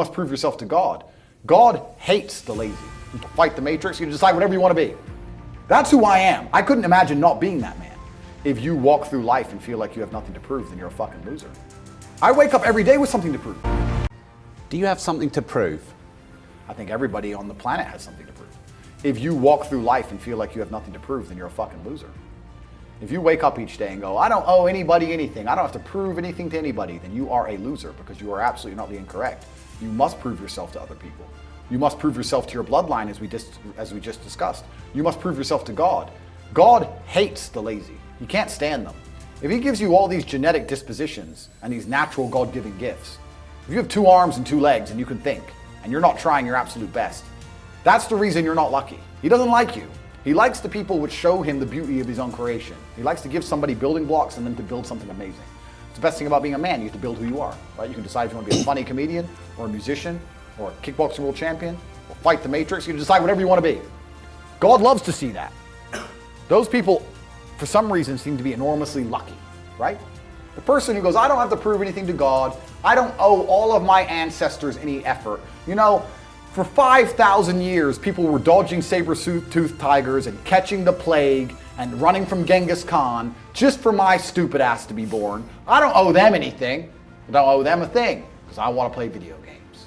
must prove yourself to God. God hates the lazy. You can fight the matrix, you can decide whatever you want to be. That's who I am. I couldn't imagine not being that man. If you walk through life and feel like you have nothing to prove, then you're a fucking loser. I wake up every day with something to prove. Do you have something to prove? I think everybody on the planet has something to prove. If you walk through life and feel like you have nothing to prove, then you're a fucking loser. If you wake up each day and go, I don't owe anybody anything, I don't have to prove anything to anybody, then you are a loser because you are absolutely not being correct. You must prove yourself to other people. You must prove yourself to your bloodline, as we just discussed. You must prove yourself to God. God hates the lazy. You can't stand them. If he gives you all these genetic dispositions and these natural God-given gifts, if you have 2 arms and 2 legs and you can think, and you're not trying your absolute best, that's the reason you're not lucky. He doesn't like you. He likes the people which show him the beauty of his own creation. He likes to give somebody building blocks and then to build something amazing. It's the best thing about being a man. You get to build who you are, right? You can decide if you want to be a funny comedian or a musician or a kickboxing world champion or fight the matrix. You can decide whatever you want to be. God loves to see that. Those people, for some reason, seem to be enormously lucky, right? The person who goes, I don't have to prove anything to God. I don't owe all of my ancestors any effort. You know, for 5,000 years, people were dodging saber-toothed tigers and catching the plague and running from Genghis Khan just for my stupid ass to be born. I don't owe them anything. I don't owe them a thing because I want to play video games.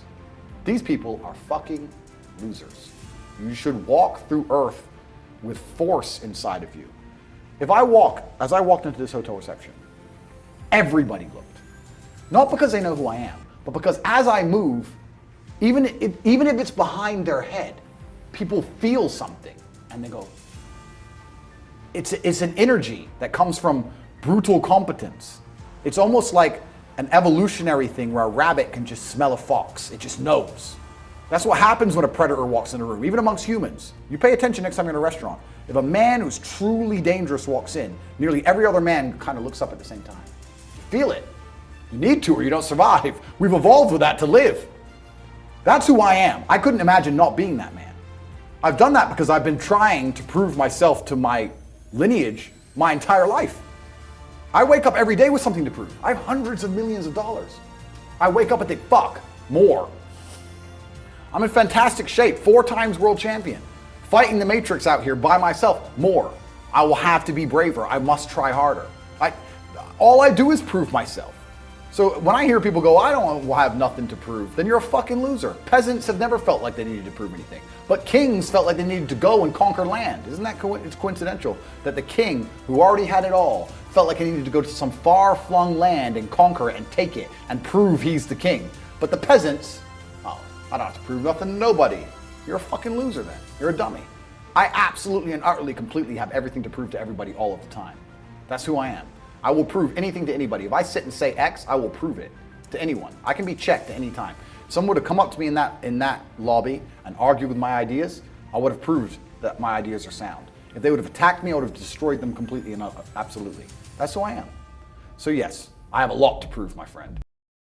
These people are fucking losers. You should walk through Earth with force inside of you. As I walked into this hotel reception, everybody looked. Not because they know who I am, but because as I move, even if it's behind their head, people feel something and they go, it's an energy that comes from brutal competence. It's almost like an evolutionary thing where a rabbit can just smell a fox. It just knows. That's what happens when a predator walks in a room, even amongst humans. You pay attention next time you're in a restaurant. If a man who's truly dangerous walks in, nearly every other man kind of looks up at the same time. You feel it. You need to or you don't survive. We've evolved with that to live. That's who I am. I couldn't imagine not being that man. I've done that because I've been trying to prove myself to my lineage my entire life. I wake up every day with something to prove. I have hundreds of millions of dollars. I wake up and think, fuck, more. I'm in fantastic shape, 4 times world champion. Fighting the matrix out here by myself, more. I will have to be braver. I must try harder. All I do is prove myself. So when I hear people go, I don't have nothing to prove, then you're a fucking loser. Peasants have never felt like they needed to prove anything. But kings felt like they needed to go and conquer land. Isn't that it's coincidental that the king, who already had it all, felt like he needed to go to some far-flung land and conquer it and take it and prove he's the king. But the peasants, oh, I don't have to prove nothing to nobody. You're a fucking loser then. You're a dummy. I absolutely and utterly, completely have everything to prove to everybody all of the time. That's who I am. I will prove anything to anybody. If I sit and say X, I will prove it to anyone. I can be checked at any time. If someone would have come up to me in that lobby and argued with my ideas, I would have proved that my ideas are sound. If they would have attacked me, I would have destroyed them completely and absolutely. That's who I am. So yes, I have a lot to prove, my friend.